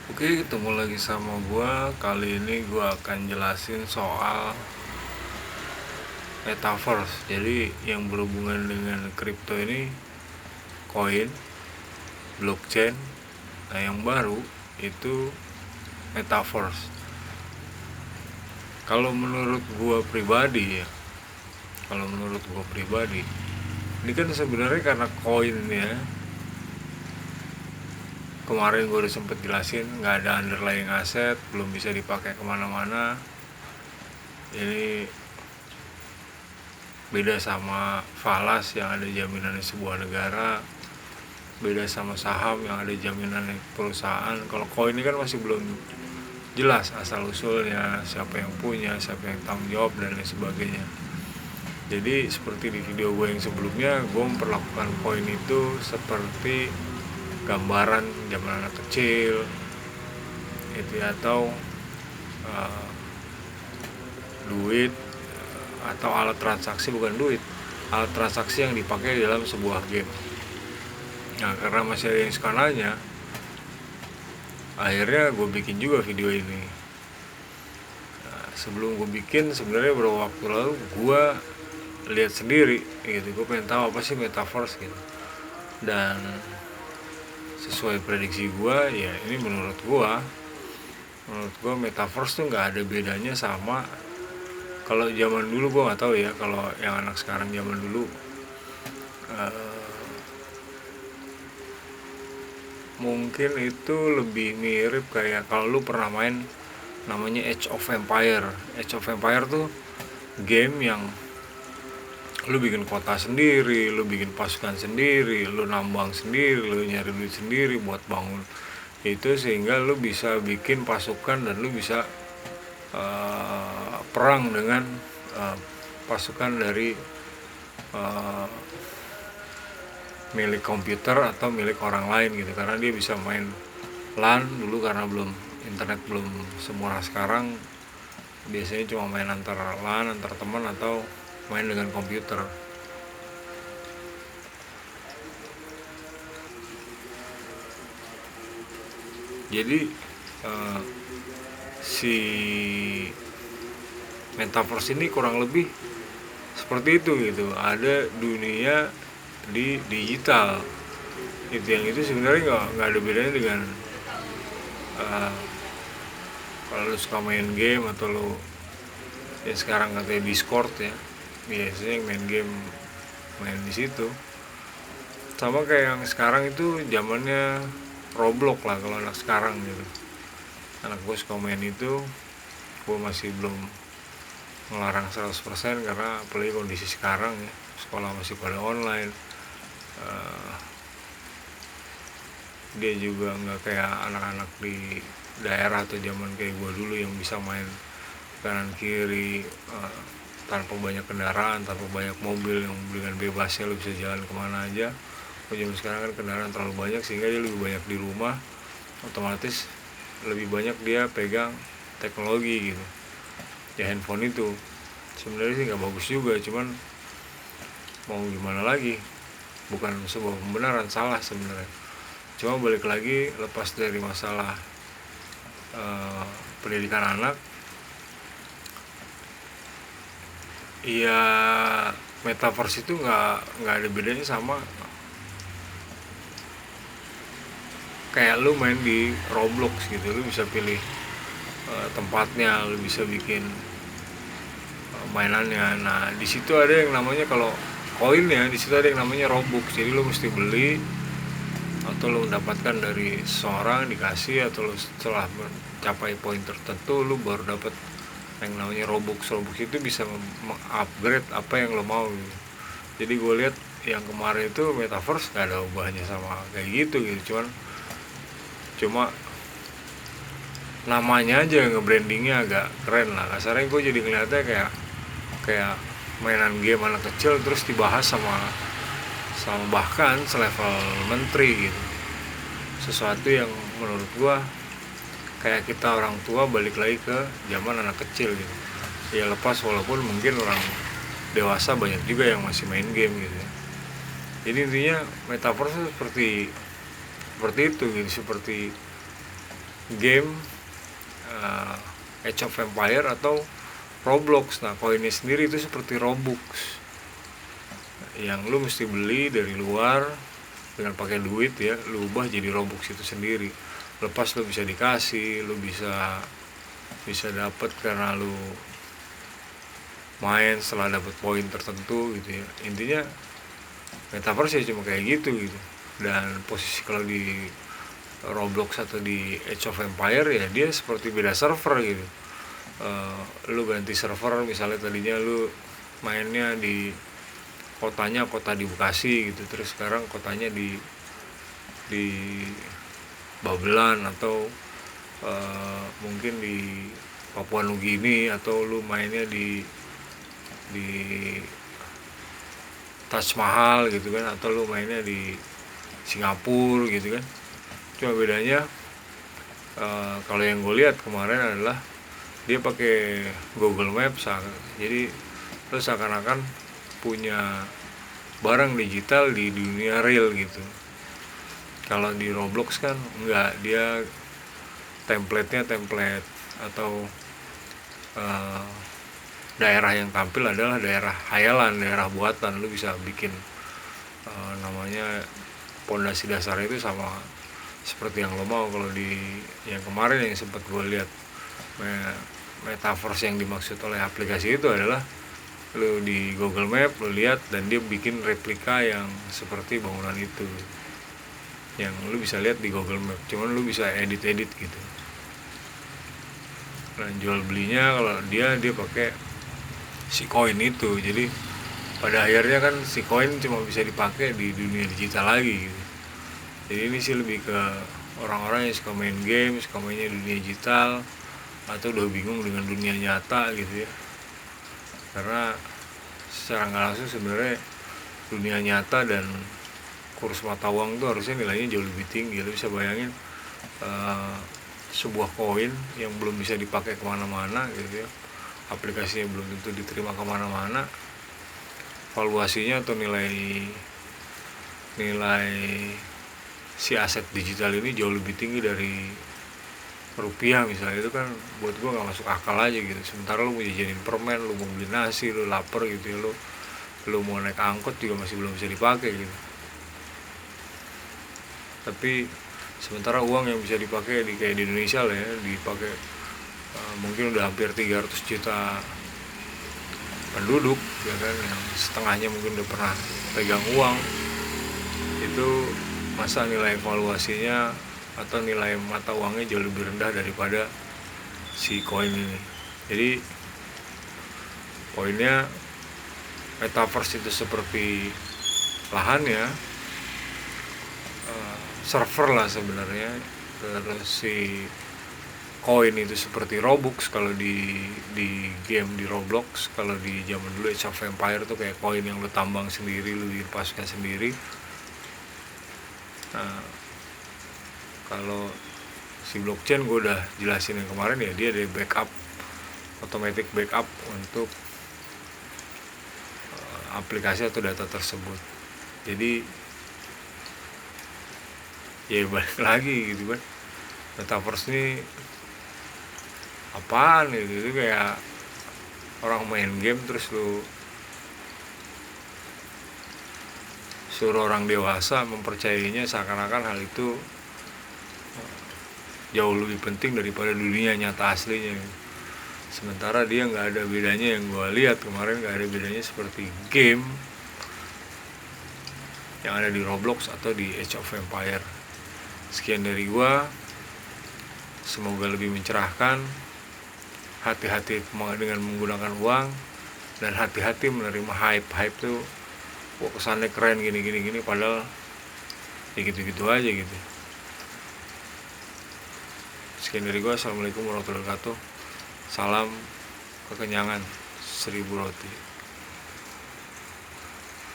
Oke, ketemu lagi sama gua. Kali ini gua akan jelasin soal metaverse. Jadi yang berhubungan dengan kripto ini koin, blockchain. Nah, yang baru itu metaverse. Kalau menurut gua pribadi ya, ini kan sebenarnya karena koin ya. Kemarin gue udah sempet jelasin, nggak ada underlying aset, belum bisa dipakai kemana-mana. Ini beda sama falas yang ada jaminannya sebuah negara, beda sama saham yang ada jaminannya perusahaan. Kalau koin ini kan masih belum jelas asal usulnya, siapa yang punya, siapa yang tanggung jawab, dan lain sebagainya. Jadi seperti di video gue yang sebelumnya, gue memperlakukan koin itu seperti gambaran zaman anak kecil itu ya, atau duit, atau alat transaksi, bukan duit, alat transaksi yang dipakai dalam sebuah game. Nah, karena masih ada yang suka nanya, akhirnya gue bikin juga video ini. Nah, sebelum gue bikin, sebenarnya beberapa waktu lalu gue lihat sendiri gitu, gue pengen tahu apa sih metaverse gitu. Dan sesuai prediksi gue, ya ini menurut gue metaverse tuh nggak ada bedanya sama kalau zaman dulu. Gue nggak tahu ya kalau yang anak sekarang. Zaman dulu mungkin itu lebih mirip kayak kalau lu pernah main namanya Age of Empire. Age of Empire tuh game yang lu bikin kota sendiri, lu bikin pasukan sendiri, lu nambang sendiri, lu nyari duit sendiri buat bangun itu, sehingga lu bisa bikin pasukan dan lu bisa perang dengan pasukan dari milik komputer atau milik orang lain gitu, karena dia bisa main LAN dulu. Karena internet belum semurah sekarang, biasanya cuma main antar LAN, antar teman, atau main dengan komputer. Jadi si metaverse ini kurang lebih seperti itu gitu. Ada dunia di digital itu, yang itu sebenarnya nggak ada bedanya dengan kalau lu suka main game atau lu ya sekarang katanya Discord ya, biasanya yang main game main di situ. Sama kayak yang sekarang itu zamannya Roblox lah kalau anak sekarang gitu. Anak gue suka main itu, gue masih belum ngelarang 100% karena apalagi kondisi sekarang ya, sekolah masih pada online. Dia juga nggak kayak anak-anak di daerah atau zaman kayak gue dulu yang bisa main kanan kiri tanpa banyak kendaraan, tanpa banyak mobil, yang dengan bebasnya lu bisa jalan kemana aja. Kalau zaman sekarang kan kendaraan terlalu banyak sehingga dia lebih banyak di rumah, otomatis lebih banyak dia pegang teknologi gitu. Ya handphone itu sebenarnya sih nggak bagus juga, cuman mau gimana lagi, bukan sebuah pembenaran, salah sebenarnya. Cuma balik lagi, lepas dari masalah pendidikan anak, ya metaverse itu nggak ada bedanya sama kayak lu main di Roblox gitu. Lu bisa pilih tempatnya, lu bisa bikin mainannya. Nah, di situ ada yang namanya, kalau koin ya, di situ ada yang namanya Robux. Jadi lu mesti beli atau lu mendapatkan dari seseorang, dikasih, atau lu setelah mencapai poin tertentu lu baru dapat yang namanya Robux. Robux itu bisa mengupgrade apa yang lo mau gitu. Jadi gue lihat yang kemarin itu metaverse gak ada ubahnya sama kayak gitu cuma namanya aja, nge-brandingnya agak keren lah. Kasarnya gue jadi ngeliatnya kayak mainan game anak kecil terus dibahas sama bahkan selevel menteri gitu. Sesuatu yang menurut gue kayak kita orang tua balik lagi ke zaman anak kecil gitu. Ya lepas, walaupun mungkin orang dewasa banyak juga yang masih main game gitu ya. Jadi intinya metaverse seperti itu gitu, seperti game Age of Empire atau Roblox. Nah, koinnya sendiri itu seperti Robux yang lu mesti beli dari luar dengan pakai duit ya, lu ubah jadi Robux itu sendiri. Lepas lu bisa dikasih, lu bisa dapat karena lu main setelah dapat poin tertentu gitu ya. Intinya metaverse ya cuma kayak gitu. Dan posisi kalau di Roblox atau di Age of Empire ya dia seperti beda server gitu. Lu ganti server, misalnya tadinya lu mainnya di kota di Bekasi gitu, terus sekarang kotanya di Babelan atau mungkin di Papua Nugini, atau lu mainnya di Taj Mahal gitu kan, atau lu mainnya di Singapura gitu kan. Cuma bedanya kalau yang gue lihat kemarin adalah dia pakai Google Maps, jadi lu seakan-akan punya barang digital di dunia real gitu. Kalau di Roblox kan enggak, dia template atau daerah yang tampil adalah daerah hayalan, daerah buatan. Lu bisa bikin namanya pondasi dasar itu sama seperti yang lo mau. Kalau di yang kemarin yang sempat gue lihat metaverse yang dimaksud oleh aplikasi itu adalah lu di Google Map lu lihat dan dia bikin replika yang seperti bangunan itu yang lu bisa lihat di Google Map, cuman lu bisa edit gitu. Nah, jual belinya kalau dia pakai si koin itu. Jadi pada akhirnya kan si koin cuma bisa dipakai di dunia digital lagi gitu. Jadi ini sih lebih ke orang-orang yang suka main game, suka mainnya dunia digital, atau udah bingung dengan dunia nyata gitu ya. Karena secara nggak langsung sebenarnya dunia nyata dan kurs mata uang itu harusnya nilainya jauh lebih tinggi. Lo bisa bayangin sebuah koin yang belum bisa dipakai kemana-mana gitu ya, aplikasinya belum tentu diterima kemana-mana, valuasinya atau nilai si aset digital ini jauh lebih tinggi dari rupiah misalnya. Itu kan buat gue nggak masuk akal aja gitu. Sementara lu mau jajanin permen, lu mau beli nasi, lu lapar gitu ya, lu mau naik angkot juga masih belum bisa dipakai gitu. Tapi sementara uang yang bisa dipakai kayak di Indonesia lah ya, dipakai mungkin udah hampir 300 juta penduduk ya kan, yang setengahnya mungkin udah pernah pegang uang. Itu masa nilai valuasinya atau nilai mata uangnya jauh lebih rendah daripada si koin ini. Jadi poinnya metaverse itu seperti lahannya, server lah sebenarnya. Terus si koin itu seperti Robux kalau di game di Roblox. Kalau di zaman dulu Age of Empire tuh kayak koin yang lu tambang sendiri, lu dipaskan sendiri. Nah, kalau si blockchain gue udah jelasin yang kemarin ya, dia ada backup, automatic backup untuk aplikasi atau data tersebut. Jadi ya balik lagi gitu kan, metaverse ini apaan gitu. Itu kayak orang main game terus lu suruh orang dewasa mempercayainya seakan-akan hal itu jauh lebih penting daripada dunia nyata aslinya. Sementara dia nggak ada bedanya, yang gue lihat kemarin nggak ada bedanya seperti game yang ada di Roblox atau di Age of Empire. Sekian dari gue, semoga lebih mencerahkan. Hati-hati dengan menggunakan uang, dan hati-hati menerima hype tuh, wah kesannya keren gini, padahal ya gitu-gitu aja gitu. Sekian dari gue, assalamualaikum warahmatullahi wabarakatuh. Salam kekenyangan 1000 roti.